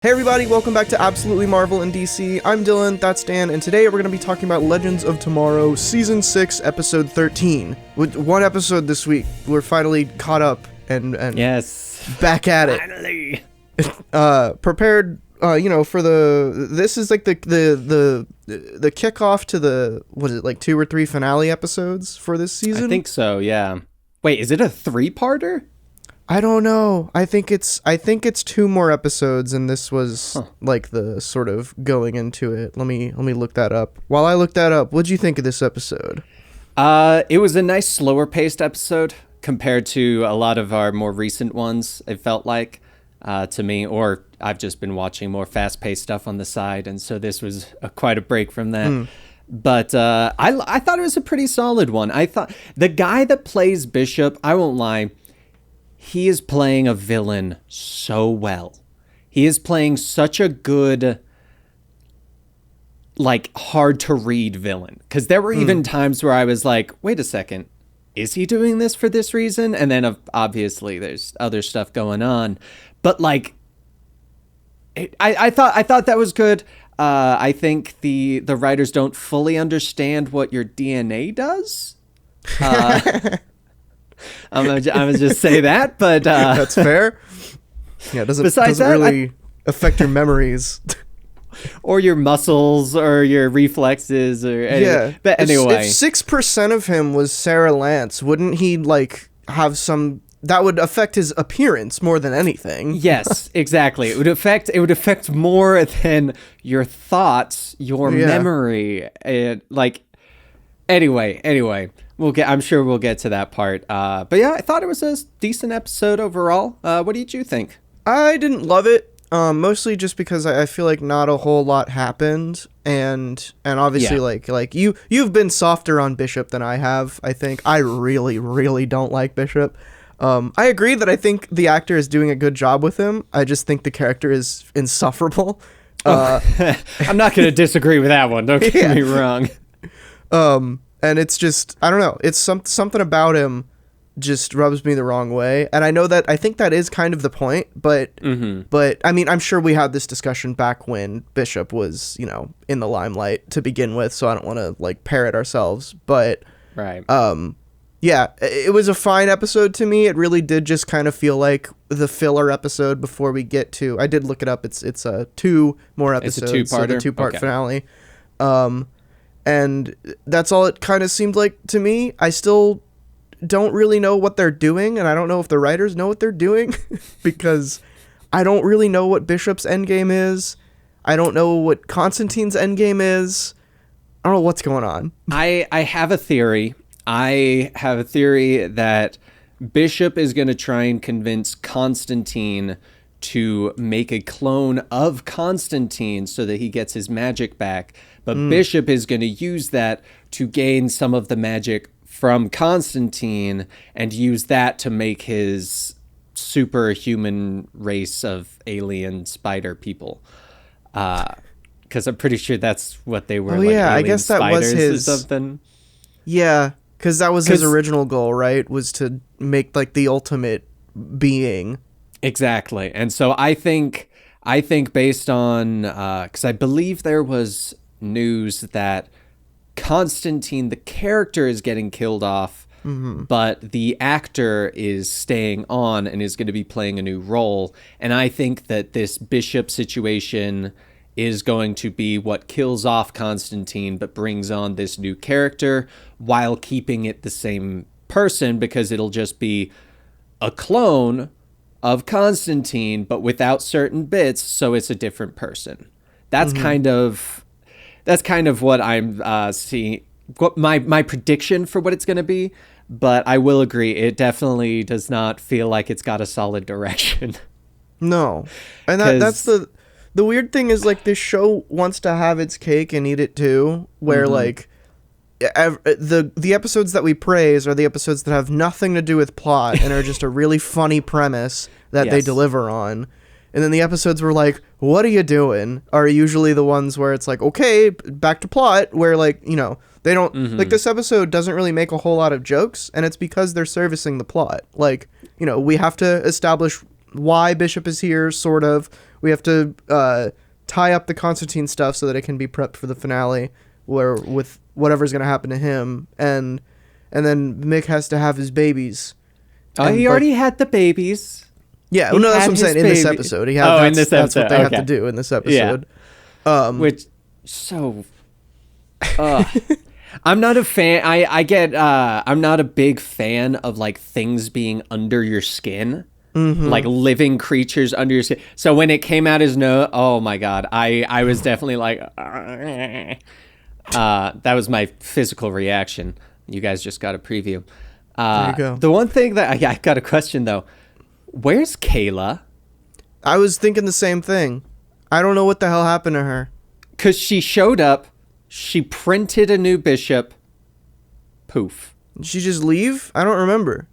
Hey everybody, welcome back to Absolutely Marvel in DC. I'm Dylan, that's Dan, and today we're going to be talking about Legends of Tomorrow, Season 6, Episode 13. With one episode this week, we're finally caught up and yes, back at it. Finally. Prepared, for this is like the kickoff to the, what is it, like 2 or 3 finale episodes for this season? I think so, yeah. Wait, is it a 3-parter? I don't know. I think it's 2 more episodes, and this was like the sort of going into it. Let me look that up. While I look that up, what'd you think of this episode? It was a nice slower paced episode compared to a lot of our more recent ones. It felt like to me, or I've just been watching more fast paced stuff on the side, and so this was quite a break from that. But I thought it was a pretty solid one. I thought the guy that plays Bishop, I won't lie, he is playing a villain so well. He is playing such a good, like, hard to read villain. Because there were even times where I was like, wait a second, is he doing this for this reason? And then obviously there's other stuff going on. But like, I thought that was good. I think the writers don't fully understand what your DNA does. I'm gonna just say that, but that's fair. Yeah, it doesn't really affect your memories or your muscles or your reflexes or anything. Yeah. But anyway, if 6% of him was Sarah Lance, wouldn't he like have some that would affect his appearance more than anything? Yes, exactly. It would affect more than your thoughts, your memory, and like. Anyway. I'm sure we'll get to that part. But yeah, I thought it was a decent episode overall. What did you think? I didn't love it, mostly just because I feel like not a whole lot happened, and obviously like you've been softer on Bishop than I have. I think I really don't like Bishop. I agree that I think the actor is doing a good job with him. I just think the character is insufferable. I'm not going to disagree with that one. Don't get me wrong. And it's just, I don't know, it's something about him just rubs me the wrong way. And I think that is kind of the point, but I mean, I'm sure we had this discussion back when Bishop was, in the limelight to begin with, so I don't want to like parrot ourselves, but right. Yeah, it was a fine episode to me. It really did just kind of feel like the filler episode before we get to, I did look it up. It's 2 more episodes. It's a 2-parter? So the 2-part finale. And that's all it kind of seemed like to me. I still don't really know what they're doing, and I don't know if the writers know what they're doing because I don't really know what Bishop's endgame is. I don't know what Constantine's endgame is. I don't know what's going on. I have a theory. I have a theory that Bishop is going to try and convince Constantine to make a clone of Constantine so that he gets his magic back. But Bishop is going to use that to gain some of the magic from Constantine and use that to make his superhuman race of alien spider people. Because I'm pretty sure that's what they were. I guess that was his or something. Yeah, because that was his original goal, right? Was to make like the ultimate being. Exactly. And so I think based on, because I believe there was news that Constantine, the character, is getting killed off, but the actor is staying on and is going to be playing a new role. And I think that this Bishop situation is going to be what kills off Constantine, but brings on this new character while keeping it the same person, because it'll just be a clone of Constantine, but without certain bits, so it's a different person. That's kind of what I'm seeing. What my prediction for what it's going to be, but I will agree, it definitely does not feel like it's got a solid direction. No, and that's the weird thing is like this show wants to have its cake and eat it too, where like the episodes that we praise are the episodes that have nothing to do with plot and are just a really funny premise that they deliver on. And then the episodes where like, what are you doing? Are usually the ones where it's like, okay, back to plot, where like, they don't like this episode doesn't really make a whole lot of jokes, and it's because they're servicing the plot. Like, we have to establish why Bishop is here, sort of. We have to tie up the Constantine stuff so that it can be prepped for the finale, where with whatever's gonna happen to him, and then Mick has to have his babies. Oh, he already had the babies. Yeah, well, no, that's what I'm saying. In this episode, he had. In this episode, that's what they have to do in this episode. Yeah. Which so. I'm not a fan. I get. I'm not a big fan of like things being under your skin, like living creatures under your skin. So when it came out as no, oh my god, I was definitely like, that was my physical reaction. You guys just got a preview. There you go. The one thing that I got a question though, where's Kayla? I was thinking the same thing. I don't know what the hell happened to her. 'Cause she showed up. She printed a new bishop. Poof. Did she just leave? I don't remember.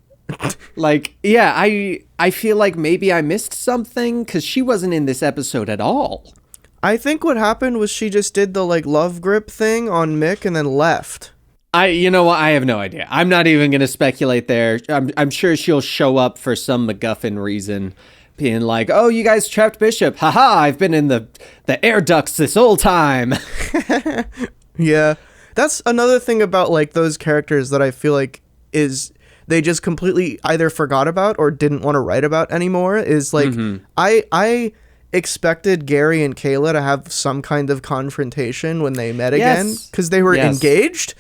Like, yeah, I feel like maybe I missed something because she wasn't in this episode at all. I think what happened was she just did the like love grip thing on Mick and then left. You know what? I have no idea. I'm not even going to speculate there. I'm sure she'll show up for some MacGuffin reason, being like, oh, you guys trapped Bishop. Haha, I've been in the air ducts this whole time. Yeah. That's another thing about like those characters that I feel like is they just completely either forgot about or didn't want to write about anymore is like I expected Gary and Kayla to have some kind of confrontation when they met again because they were engaged.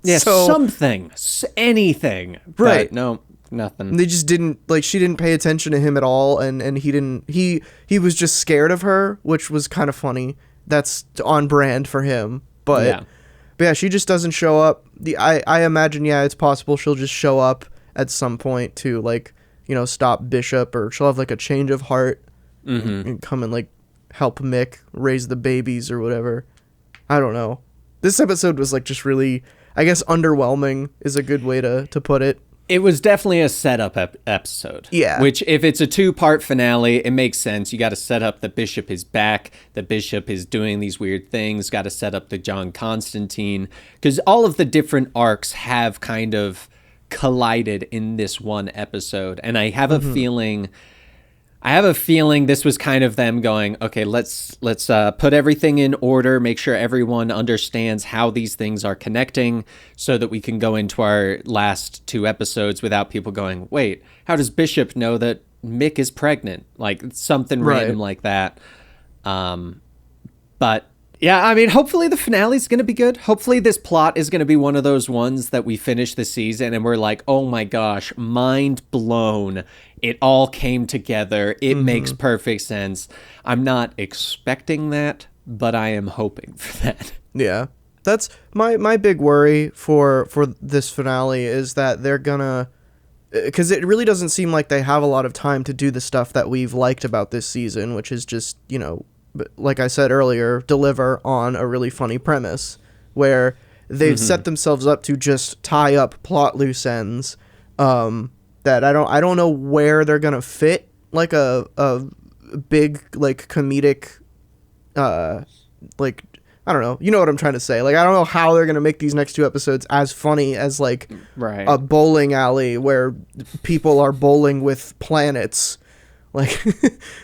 Yeah, so, something, anything. Right. But no, nothing. They just didn't like she didn't pay attention to him at all and he was just scared of her, which was kind of funny. That's on brand for him. But yeah, she just doesn't show up. I imagine it's possible she'll just show up at some point to like, you know, stop Bishop, or she'll have like a change of heart and come and like help Mick raise the babies or whatever. I don't know. This episode was like just really, I guess, underwhelming is a good way to put it. It was definitely a setup episode. Yeah. Which, if it's a 2-part finale, it makes sense. You got to set up the Bishop is back. The Bishop is doing these weird things. Got to set up the John Constantine. Because all of the different arcs have kind of collided in this one episode. And I have a feeling... this was kind of them going, okay, let's put everything in order, make sure everyone understands how these things are connecting so that we can go into our last 2 episodes without people going, wait, how does Bishop know that Mick is pregnant? Like something random like that. But yeah, I mean, hopefully the finale is going to be good. Hopefully this plot is going to be one of those ones that we finish the season and we're like, oh my gosh, mind blown. It all came together. It makes perfect sense. I'm not expecting that, but I am hoping for that. Yeah. That's my big worry for this finale is that they're gonna, because it really doesn't seem like they have a lot of time to do the stuff that we've liked about this season, which is just, you know, like I said earlier, deliver on a really funny premise where they've set themselves up to just tie up plot loose ends. That I don't know where they're gonna fit like a big like comedic like I don't know, you know what I'm trying to say, like I don't know how they're gonna make these next 2 episodes as funny as like a bowling alley where people are bowling with planets. Like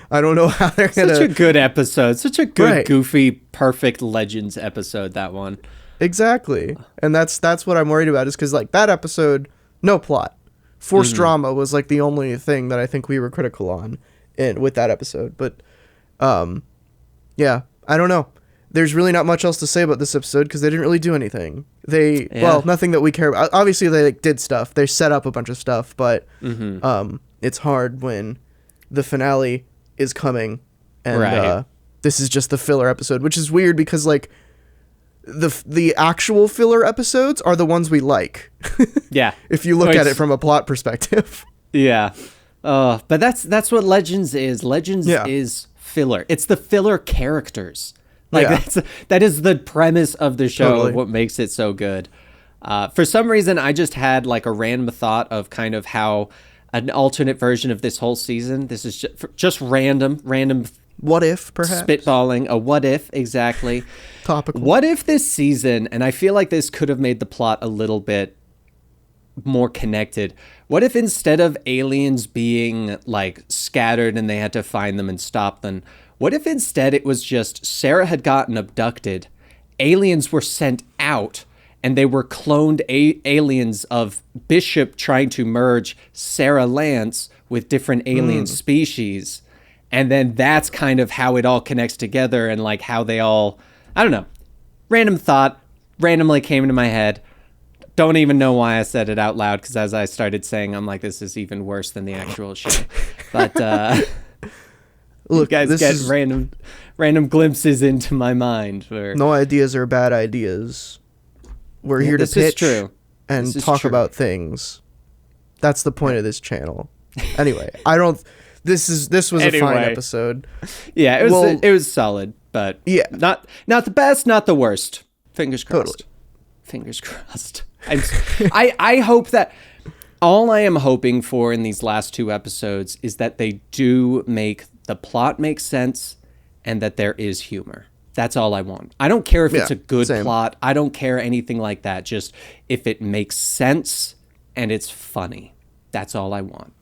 I don't know how they're gonna. Such a good episode, such a good goofy perfect Legends episode, that one. Exactly. And that's what I'm worried about, is because like that episode, no plot. Forced drama was like the only thing that I think we were critical on with that episode. But yeah, I don't know. There's really not much else to say about this episode because they didn't really do anything. Well, nothing that we care about. Obviously, they like, did stuff. They set up a bunch of stuff, but it's hard when the finale is coming and this is just the filler episode, which is weird because like the actual filler episodes are the ones we like. Yeah. If you look at it from a plot perspective. Yeah. But that's what Legends is. Legends is filler. It's the filler characters. Like that is the premise of the show, of what makes it so good. For some reason, I just had like a random thought of kind of how an alternate version of this whole season. This is just random. What if, perhaps? Spitballing. A what if, exactly. Topical. What if this season, and I feel like this could have made the plot a little bit more connected? What if instead of aliens being like scattered and they had to find them and stop them, what if instead it was just Sarah had gotten abducted, aliens were sent out, and they were cloned aliens of Bishop trying to merge Sarah Lance with different alien species. And then that's kind of how it all connects together, and like how they all, I don't know, random thought randomly came into my head. Don't even know why I said it out loud, because as I started saying, I'm like, this is even worse than the actual show. But look, you guys get random glimpses into my mind. No ideas are bad ideas. We're here to pitch and talk about things. That's the point of this channel. Anyway, this was a fine episode. Yeah, it was solid, but yeah, not the best, not the worst. Fingers crossed. Totally. Fingers crossed. I hope that all I am hoping for in these last 2 episodes is that they do make the plot make sense and that there is humor. That's all I want. I don't care if it's a good plot. I don't care anything like that. Just if it makes sense and it's funny. That's all I want.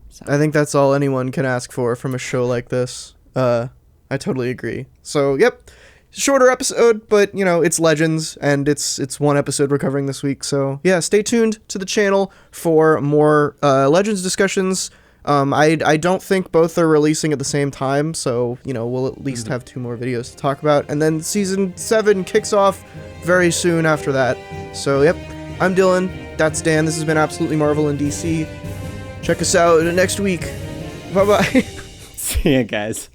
So. I think that's all anyone can ask for from a show like this. I totally agree. So, yep. Shorter episode, but, you know, it's Legends, and it's 1 episode we're covering this week. So, yeah, stay tuned to the channel for more Legends discussions. I don't think both are releasing at the same time, so, you know, we'll at least have 2 more videos to talk about. And then Season 7 kicks off very soon after that. So, yep, I'm Dylan. That's Dan. This has been Absolutely Marvel in DC. Check us out next week. Bye-bye. See ya, guys.